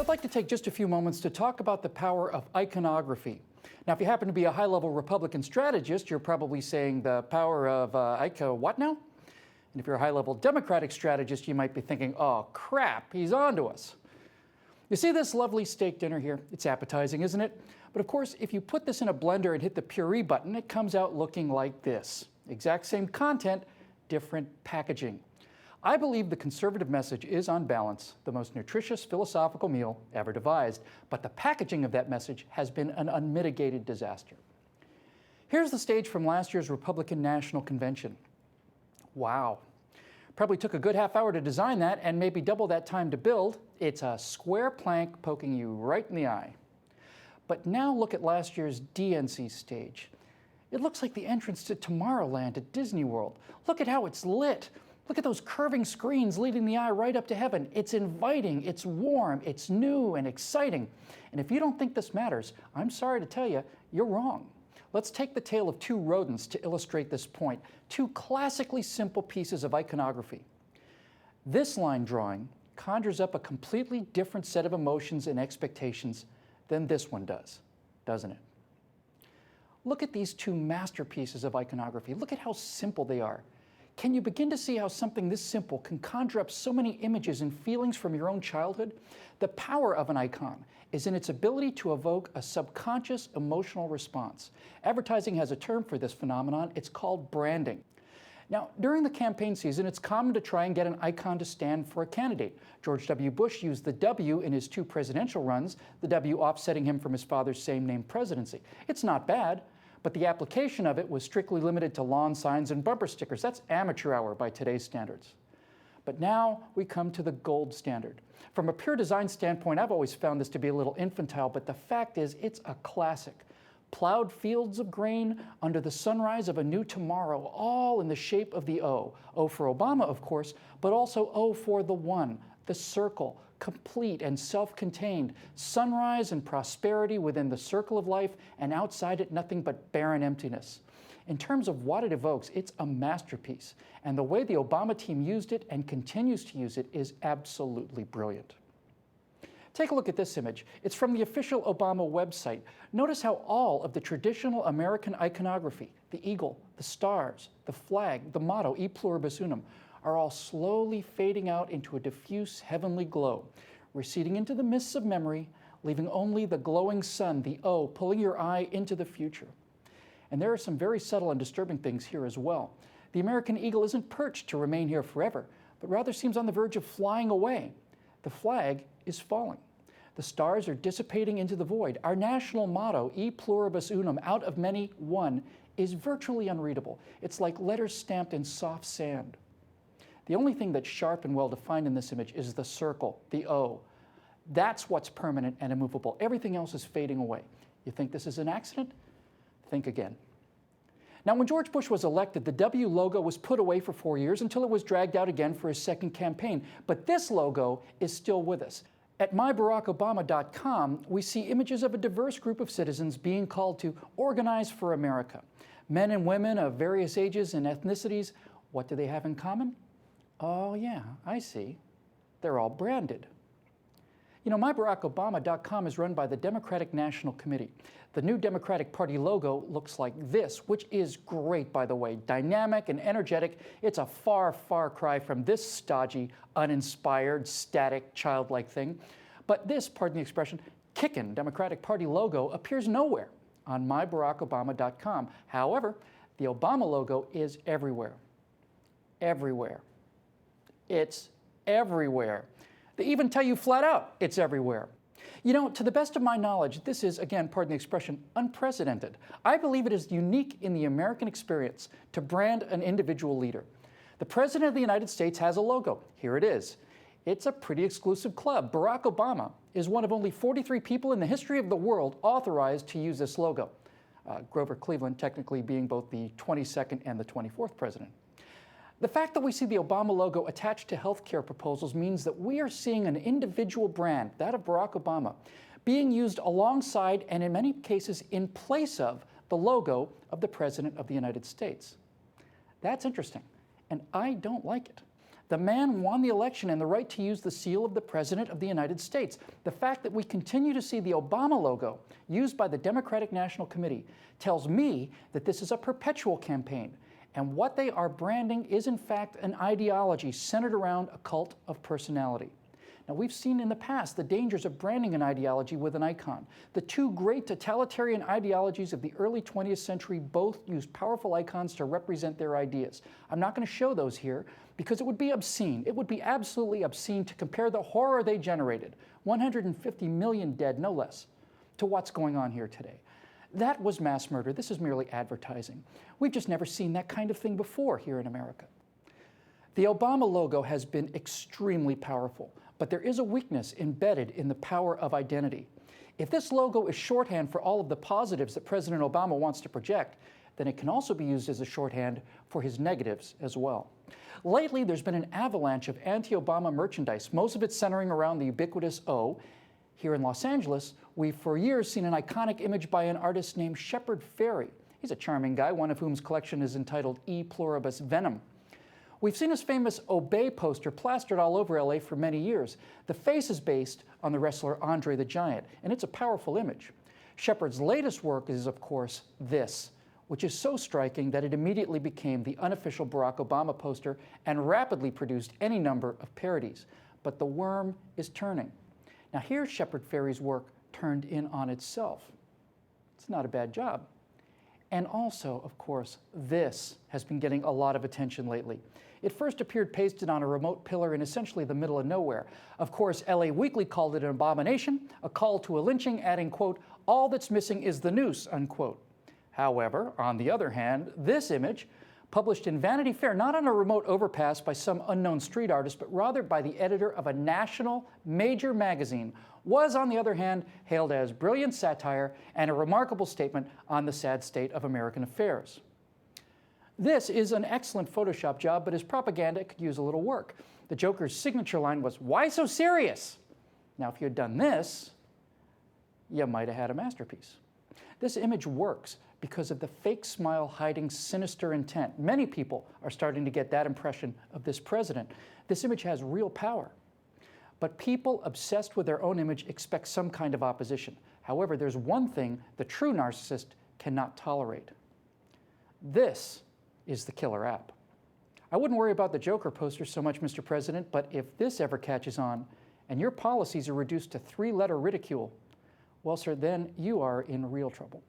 I'd like to take just a few moments to talk about the power of iconography. Now, if you happen to be a high-level Republican strategist, you're probably saying the power of what now? And if you're a high-level Democratic strategist, you might be thinking, oh, crap, he's on to us. You see this lovely steak dinner here? It's appetizing, isn't it? But of course, if you put this in a blender and hit the puree button, it comes out looking like this. Exact same content, different packaging. I believe the conservative message is, on balance, the most nutritious philosophical meal ever devised, but the packaging of that message has been an unmitigated disaster. Here's the stage from last year's Republican National Convention. Wow. Probably took a good half hour to design that and maybe double that time to build. It's a square plank poking you right in the eye. But now look at last year's DNC stage. It looks like the entrance to Tomorrowland at Disney World. Look at how it's lit. Look at those curving screens leading the eye right up to heaven. It's inviting, it's warm, it's new and exciting. And if you don't think this matters, I'm sorry to tell you, you're wrong. Let's take the tale of two rodents to illustrate this point, two classically simple pieces of iconography. This line drawing conjures up a completely different set of emotions and expectations than this one does, doesn't it? Look at these two masterpieces of iconography. Look at how simple they are. Can you begin to see how something this simple can conjure up so many images and feelings from your own childhood? The power of an icon is in its ability to evoke a subconscious emotional response. Advertising has a term for this phenomenon. It's called branding. Now, during the campaign season, it's common to try and get an icon to stand for a candidate. George W. Bush used the W in his two presidential runs, the W offsetting him from his father's same-name presidency. It's not bad. But the application of it was strictly limited to lawn signs and bumper stickers. That's amateur hour by today's standards. But now we come to the gold standard. From a pure design standpoint, I've always found this to be a little infantile, but the fact is it's a classic. Plowed fields of grain under the sunrise of a new tomorrow, all in the shape of the O. O for Obama, of course, but also O for the one, the circle, complete and self-contained, sunrise and prosperity within the circle of life, and outside it nothing but barren emptiness. In terms of what it evokes, it's a masterpiece, and the way the Obama team used it and continues to use it is absolutely brilliant. Take a look at this image. It's from the official Obama website. Notice how all of the traditional American iconography, the eagle, the stars, the flag, the motto, E pluribus unum, are all slowly fading out into a diffuse heavenly glow, receding into the mists of memory, leaving only the glowing sun, the O, pulling your eye into the future. And there are some very subtle and disturbing things here as well. The American eagle isn't perched to remain here forever, but rather seems on the verge of flying away. The flag is falling. The stars are dissipating into the void. Our national motto, E pluribus unum, out of many, one, is virtually unreadable. It's like letters stamped in soft sand. The only thing that's sharp and well-defined in this image is the circle, the O. That's what's permanent and immovable. Everything else is fading away. You think this is an accident? Think again. Now, when George Bush was elected, the W logo was put away for 4 years until it was dragged out again for his second campaign. But this logo is still with us. At myBarackObama.com, we see images of a diverse group of citizens being called to organize for America. Men and women of various ages and ethnicities. What do they have in common? Oh yeah, I see. They're all branded. You know, myBarackObama.com is run by the Democratic National Committee. The new Democratic Party logo looks like this, which is great, by the way. Dynamic and energetic. It's a far, far cry from this stodgy, uninspired, static, childlike thing. But this, pardon the expression, kickin' Democratic Party logo appears nowhere on myBarackObama.com. However, the Obama logo is everywhere. Everywhere. It's everywhere. They even tell you flat out it's everywhere. You know, to the best of my knowledge, this is, again, pardon the expression, unprecedented. I believe it is unique in the American experience to brand an individual leader. The President of the United States has a logo. Here it is. It's a pretty exclusive club. Barack Obama is one of only 43 people in the history of the world authorized to use this logo. Grover Cleveland technically being both the 22nd and the 24th president. The fact that we see the Obama logo attached to healthcare proposals means that we are seeing an individual brand, that of Barack Obama, being used alongside and in many cases in place of the logo of the President of the United States. That's interesting, and I don't like it. The man won the election and the right to use the seal of the President of the United States. The fact that we continue to see the Obama logo used by the Democratic National Committee tells me that this is a perpetual campaign, and what they are branding is in fact an ideology centered around a cult of personality. Now, we've seen in the past the dangers of branding an ideology with an icon. The two great totalitarian ideologies of the early 20th century both used powerful icons to represent their ideas. I'm not going to show those here because it would be obscene. It would be absolutely obscene to compare the horror they generated, 150 million dead, no less, to what's going on here today. That was mass murder. This is merely advertising. We've just never seen that kind of thing before here in America. The Obama logo has been extremely powerful, but there is a weakness embedded in the power of identity. If this logo is shorthand for all of the positives that President Obama wants to project, then it can also be used as a shorthand for his negatives as well. Lately, there's been an avalanche of anti-Obama merchandise, most of it centering around the ubiquitous O. Here in Los Angeles, we've for years seen an iconic image by an artist named Shepard Fairey. He's a charming guy, one of whom's collection is entitled E Pluribus Venom. We've seen his famous Obey poster plastered all over LA for many years. The face is based on the wrestler Andre the Giant, and it's a powerful image. Shepard's latest work is, of course, this, which is so striking that it immediately became the unofficial Barack Obama poster and rapidly produced any number of parodies. But the worm is turning. Now here's Shepard Fairey's work turned in on itself. It's not a bad job. And also, of course, this has been getting a lot of attention lately. It first appeared pasted on a remote pillar in essentially the middle of nowhere. Of course, LA Weekly called it an abomination, a call to a lynching, adding, quote, "all that's missing is the noose," unquote. However, on the other hand, this image, published in Vanity Fair, not on a remote overpass by some unknown street artist, but rather by the editor of a national major magazine, was, on the other hand, hailed as brilliant satire and a remarkable statement on the sad state of American affairs. This is an excellent Photoshop job, but as propaganda, it could use a little work. The Joker's signature line was, "Why so serious?" Now, if you had done this, you might have had a masterpiece. This image works because of the fake smile hiding sinister intent. Many people are starting to get that impression of this president. This image has real power. But people obsessed with their own image expect some kind of opposition. However, there's one thing the true narcissist cannot tolerate. This is the killer app. I wouldn't worry about the Joker poster so much, Mr. President, but if this ever catches on and your policies are reduced to three-letter ridicule, well, sir, then you are in real trouble.